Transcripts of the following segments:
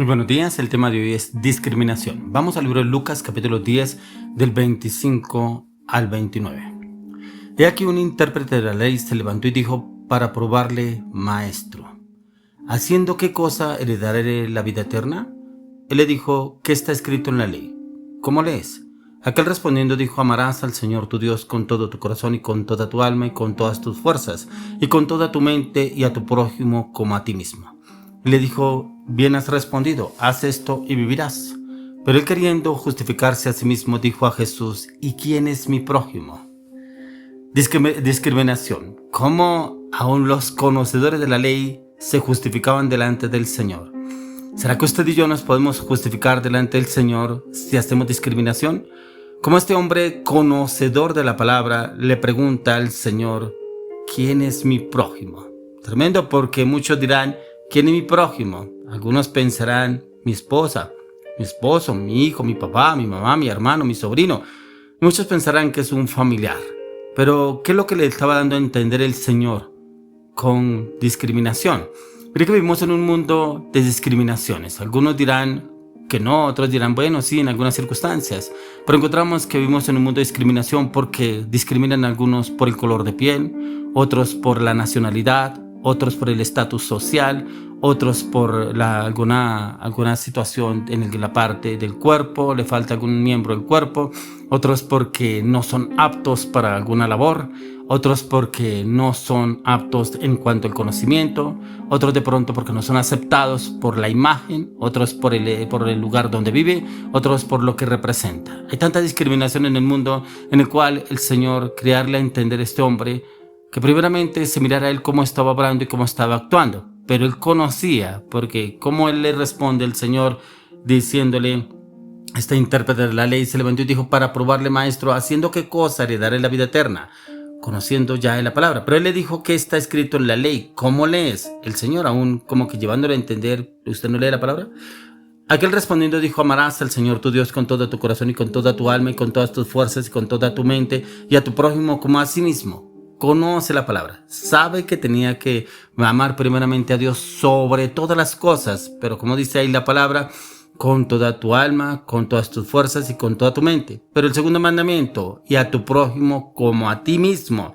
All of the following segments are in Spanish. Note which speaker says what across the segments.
Speaker 1: Muy buenos días, el tema de hoy es discriminación. Vamos al libro de Lucas capítulo 10 del 25 al 29. He aquí un intérprete de la ley se levantó y dijo para probarle: Maestro, ¿haciendo qué cosa heredaré la vida eterna? Él le dijo: ¿qué está escrito en la ley? ¿Cómo lees? Aquel respondiendo dijo: amarás al Señor tu Dios con todo tu corazón y con toda tu alma y con todas tus fuerzas y con toda tu mente, y a tu prójimo como a ti mismo. Y le dijo: bien has respondido, haz esto y vivirás. Pero él, queriendo justificarse a sí mismo, dijo a Jesús: ¿y quién es mi prójimo? Discriminación. ¿Cómo aún los conocedores de la ley se justificaban delante del Señor? ¿Será que usted y yo nos podemos justificar delante del Señor si hacemos discriminación? Como este hombre conocedor de la palabra le pregunta al Señor: ¿quién es mi prójimo? Tremendo, porque muchos dirán: ¿quién es mi prójimo? Algunos pensarán: mi esposa, mi esposo, mi hijo, mi papá, mi mamá, mi hermano, mi sobrino. Muchos pensarán que es un familiar. Pero, ¿qué es lo que le estaba dando a entender el Señor con discriminación? Creo que vivimos en un mundo de discriminaciones. Algunos dirán que no, otros dirán, bueno, sí, en algunas circunstancias. Pero encontramos que vivimos en un mundo de discriminación porque discriminan a algunos por el color de piel, otros por la nacionalidad, otros por el estatus social, otros por alguna situación en la parte del cuerpo, le falta algún miembro del cuerpo, otros porque no son aptos para alguna labor, otros porque no son aptos en cuanto al conocimiento, otros de pronto porque no son aceptados por la imagen, otros por el lugar donde vive, otros por lo que representa. Hay tanta discriminación en el mundo en el cual el Señor quería darle a entender a este hombre que primeramente se mirara a él cómo estaba hablando y cómo estaba actuando. Pero él conocía, porque como él le responde el Señor diciéndole, este intérprete de la ley se levantó y dijo para probarle: maestro, ¿haciendo qué cosa heredaré la vida eterna? Conociendo ya la palabra. Pero él le dijo: ¿qué está escrito en la ley? ¿Cómo lees? El Señor aún como que llevándole a entender: ¿usted no lee la palabra? Aquel respondiendo dijo: amarás al Señor tu Dios con todo tu corazón y con toda tu alma y con todas tus fuerzas y con toda tu mente, y a tu prójimo como a sí mismo. Conoce la palabra, sabe que tenía que amar primeramente a Dios sobre todas las cosas, pero como dice ahí la palabra, con toda tu alma, con todas tus fuerzas y con toda tu mente. Pero el segundo mandamiento: y a tu prójimo como a ti mismo.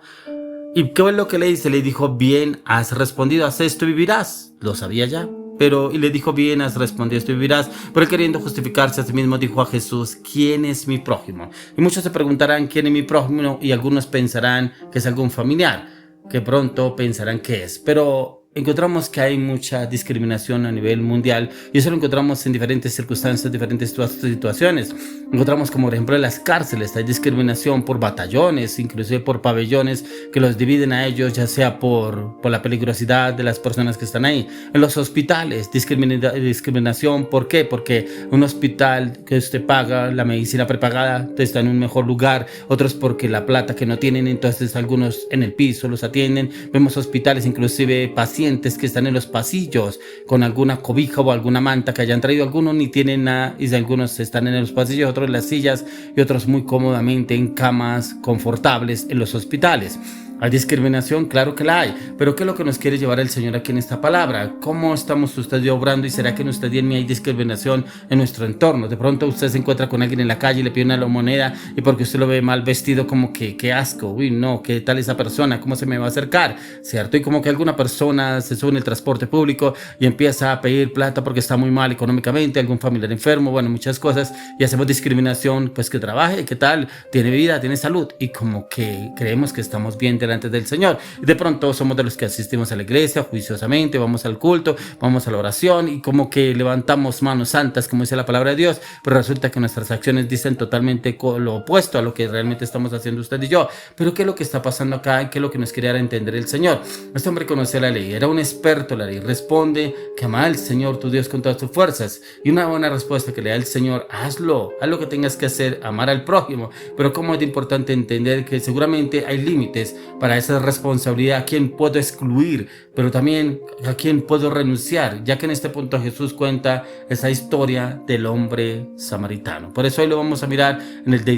Speaker 1: ¿Y qué es lo que le dice? Le dijo: bien has respondido, haz esto y vivirás. Lo sabía ya. Y le dijo: bien has respondido, esto y vivirás. Pero él, queriendo justificarse a sí mismo, dijo a Jesús: ¿quién es mi prójimo? Y muchos se preguntarán: ¿quién es mi prójimo? Y algunos pensarán que es algún familiar, que pronto pensarán que es. Pero encontramos que hay mucha discriminación a nivel mundial, y eso lo encontramos en diferentes circunstancias, diferentes situaciones. Encontramos como por ejemplo en las cárceles hay discriminación por batallones, inclusive por pabellones que los dividen a ellos, ya sea por la peligrosidad de las personas que están ahí. En los hospitales, discriminación, ¿por qué? Porque un hospital que usted paga la medicina prepagada está en un mejor lugar, otros porque la plata que no tienen, entonces algunos en el piso los atienden. Vemos hospitales, inclusive pacientes que están en los pasillos con alguna cobija o alguna manta que hayan traído. Algunos ni tienen nada y algunos están en los pasillos, otros en las sillas y otros muy cómodamente en camas confortables en los hospitales. ¿Hay discriminación? Claro que la hay, pero ¿qué es lo que nos quiere llevar el Señor aquí en esta palabra? ¿Cómo estamos usted y yo obrando? ¿Y será que en usted y en mí hay discriminación en nuestro entorno? De pronto usted se encuentra con alguien en la calle y le pide una moneda, y porque usted lo ve mal vestido, como que qué asco, uy no, qué tal esa persona, cómo se me va a acercar, ¿cierto? Y como que alguna persona se sube en el transporte público y empieza a pedir plata porque está muy mal económicamente, algún familiar enfermo, bueno, muchas cosas, y hacemos discriminación, pues que trabaje, ¿qué tal? Tiene vida, tiene salud, y como que creemos que estamos bien delante del Señor. Y de pronto somos de los que asistimos a la iglesia juiciosamente, vamos al culto, vamos a la oración y como que levantamos manos santas, como dice la palabra de Dios, pero resulta que nuestras acciones dicen totalmente lo opuesto a lo que realmente estamos haciendo usted y yo. Pero ¿qué es lo que está pasando acá? ¿Qué es lo que nos quería dar a entender el Señor? Este hombre conocía la ley, era un experto en la ley. Responde que ama al Señor tu Dios con todas tus fuerzas. Y una buena respuesta que le da el Señor: haz lo que tengas que hacer, amar al prójimo. Pero cómo es importante entender que seguramente hay límites para esa responsabilidad, a quién puedo excluir, pero también a quién puedo renunciar, ya que en este punto Jesús cuenta esa historia del hombre samaritano. Por eso hoy lo vamos a mirar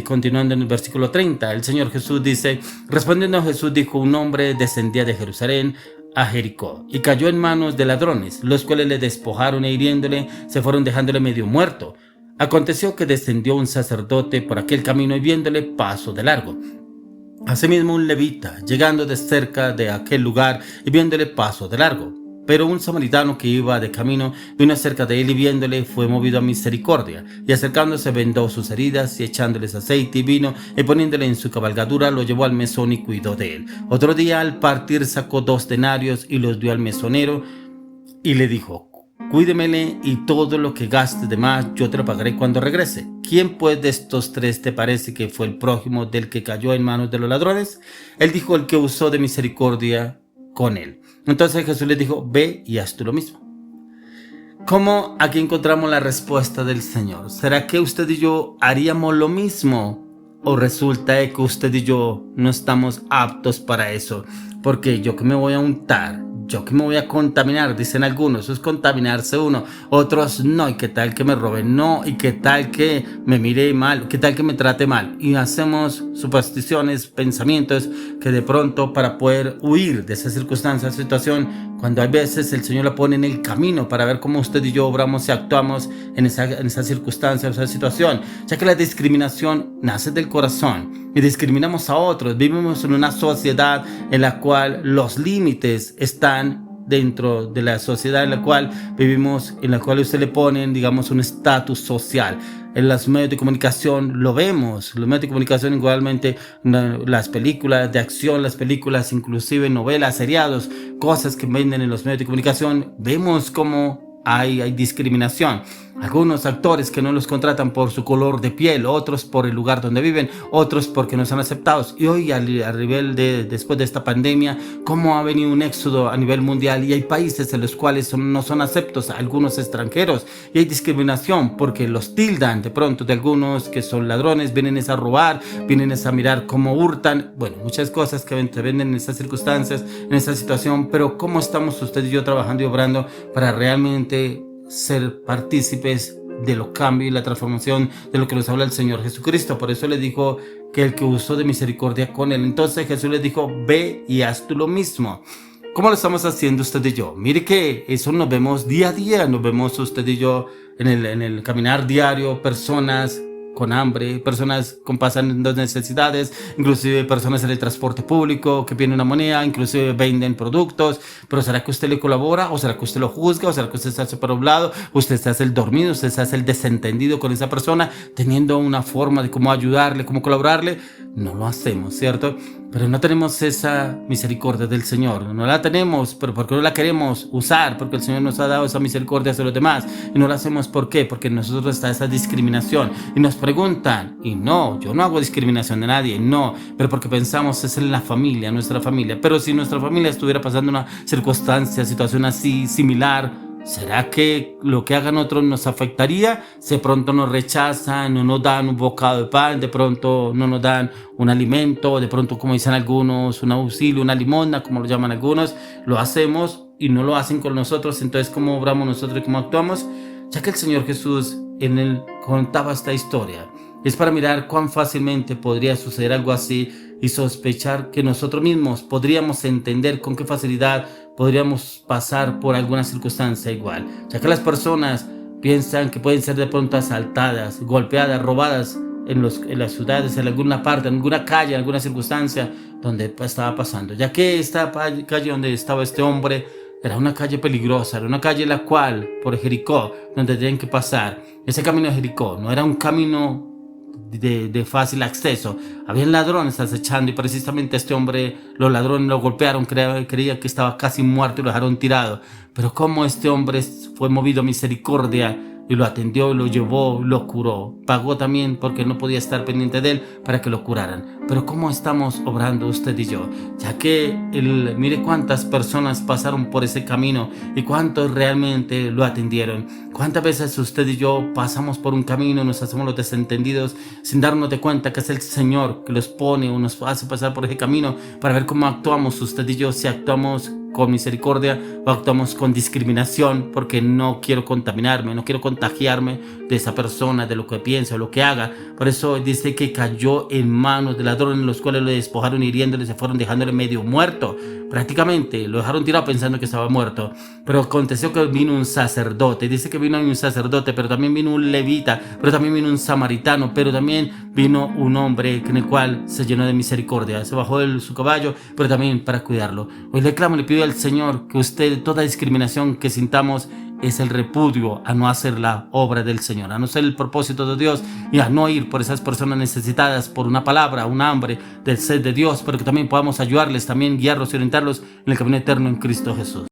Speaker 1: continuando en el versículo 30. El Señor Jesús dice: respondiendo Jesús dijo: un hombre descendía de Jerusalén a Jericó y cayó en manos de ladrones, los cuales le despojaron e hiriéndole se fueron dejándole medio muerto. Aconteció que descendió un sacerdote por aquel camino y viéndole pasó de largo. Asimismo un levita, llegando de cerca de aquel lugar y viéndole pasó de largo. Pero un samaritano que iba de camino vino cerca de él y viéndole fue movido a misericordia, y acercándose vendó sus heridas y echándoles aceite y vino y poniéndole en su cabalgadura lo llevó al mesón y cuidó de él. Otro día al partir sacó 2 denarios y los dio al mesonero y le dijo: cuídemele y todo lo que gastes de más yo te lo pagaré cuando regrese. ¿Quién pues de estos 3 te parece que fue el prójimo del que cayó en manos de los ladrones? Él dijo: el que usó de misericordia con él. Entonces Jesús les dijo: ve y haz tú lo mismo. ¿Cómo aquí encontramos la respuesta del Señor? ¿Será que usted y yo haríamos lo mismo? ¿O resulta que usted y yo no estamos aptos para eso? Porque yo que me voy a untar, yo que me voy a contaminar, dicen algunos, eso es contaminarse uno. Otros no, y qué tal que me roben, no, y qué tal que me mire mal, qué tal que me trate mal. Y hacemos supersticiones, pensamientos que de pronto para poder huir de esa circunstancia, situación, cuando hay veces el Señor la pone en el camino para ver cómo usted y yo obramos y actuamos en esa circunstancia, en esa situación, ya que la discriminación nace del corazón y discriminamos a otros. Vivimos en una sociedad en la cual los límites están dentro de la sociedad en la cual vivimos, en la cual usted le ponen, digamos, un estatus social. En los medios de comunicación lo vemos, los medios de comunicación igualmente, las películas de acción, las películas, inclusive novelas, seriados, cosas que venden en los medios de comunicación, vemos cómo hay discriminación. Algunos actores que no los contratan por su color de piel, otros por el lugar donde viven, otros porque no son aceptados. Y hoy a nivel después de esta pandemia, cómo ha venido un éxodo a nivel mundial y hay países en los cuales no son aceptos a algunos extranjeros y hay discriminación porque los tildan de pronto de algunos que son ladrones, vienen a robar, vienen a mirar cómo hurtan, bueno, muchas cosas que te venden en esas circunstancias, en esa situación. Pero cómo estamos usted y yo trabajando y obrando para realmente ser partícipes de los cambios y la transformación de lo que nos habla el Señor Jesucristo. Por eso le dijo que el que usó de misericordia con él. Entonces Jesús les dijo: ve y haz tú lo mismo. ¿Cómo lo estamos haciendo usted y yo? Mire que eso nos vemos día a día, nos vemos usted y yo en el caminar diario, personas con hambre, personas con pasando necesidades, inclusive personas en el transporte público que piden una moneda, inclusive venden productos. Pero ¿será que usted le colabora? ¿O será que usted lo juzga? ¿O será que usted se hace por un lado? ¿Usted se hace el dormido? ¿Usted se hace el desentendido con esa persona, teniendo una forma de cómo ayudarle, cómo colaborarle? No lo hacemos, ¿cierto? Pero no tenemos esa misericordia del Señor. No la tenemos, pero porque no la queremos usar, porque el Señor nos ha dado esa misericordia hacia los demás. Y no la hacemos, ¿por qué? Porque en nosotros está esa discriminación. Y nos preguntan, y no, yo no hago discriminación de nadie, no, pero porque pensamos es en la familia, nuestra familia. Pero si nuestra familia estuviera pasando una circunstancia, situación así similar, ¿será que lo que hagan otros nos afectaría? Si de pronto nos rechazan, no nos dan un bocado de pan, de pronto no nos dan un alimento, de pronto, como dicen algunos, un auxilio, una limosna, como lo llaman algunos, lo hacemos y no lo hacen con nosotros. Entonces, ¿cómo obramos nosotros y cómo actuamos? Ya que el Señor Jesús en él contaba esta historia, es para mirar cuán fácilmente podría suceder algo así y sospechar que nosotros mismos podríamos entender con qué facilidad podríamos pasar por alguna circunstancia igual, ya que las personas piensan que pueden ser de pronto asaltadas, golpeadas, robadas en las ciudades, en alguna parte, en alguna calle, en alguna circunstancia donde estaba pasando, ya que esta calle donde estaba este hombre era una calle peligrosa, era una calle la cual, por Jericó, donde tenían que pasar. Ese camino de Jericó no era un camino de fácil acceso. Habían ladrones acechando y precisamente este hombre, los ladrones lo golpearon, creía que estaba casi muerto y lo dejaron tirado. Pero como este hombre fue movido a misericordia y lo atendió, lo llevó, lo curó, pagó también porque no podía estar pendiente de él para que lo curaran. Pero ¿cómo estamos obrando usted y yo? Ya que mire cuántas personas pasaron por ese camino y cuántos realmente lo atendieron. Cuántas veces usted y yo pasamos por un camino, nos hacemos los desentendidos sin darnos de cuenta que es el Señor que los pone o nos hace pasar por ese camino para ver cómo actuamos usted y yo, si actuamos con misericordia o actuamos con discriminación porque no quiero contaminarme, no quiero contagiarme de esa persona, de lo que piensa o lo que haga. Por eso dice que cayó en manos de ladrones, los cuales lo despojaron hiriéndole, se fueron dejándole medio muerto. Prácticamente lo dejaron tirado pensando que estaba muerto. Pero aconteció que vino un sacerdote. Dice que vino un sacerdote, pero también vino un levita, pero también vino un samaritano, pero también vino un hombre en el cual se llenó de misericordia. Se bajó de su caballo, pero también para cuidarlo. Hoy le clamo, le pido al Señor que usted, toda discriminación que sintamos, es el repudio a no hacer la obra del Señor, a no ser el propósito de Dios y a no ir por esas personas necesitadas, por una palabra, un hambre del sed de Dios, pero que también podamos ayudarles, también guiarlos y orientarlos en el camino eterno en Cristo Jesús.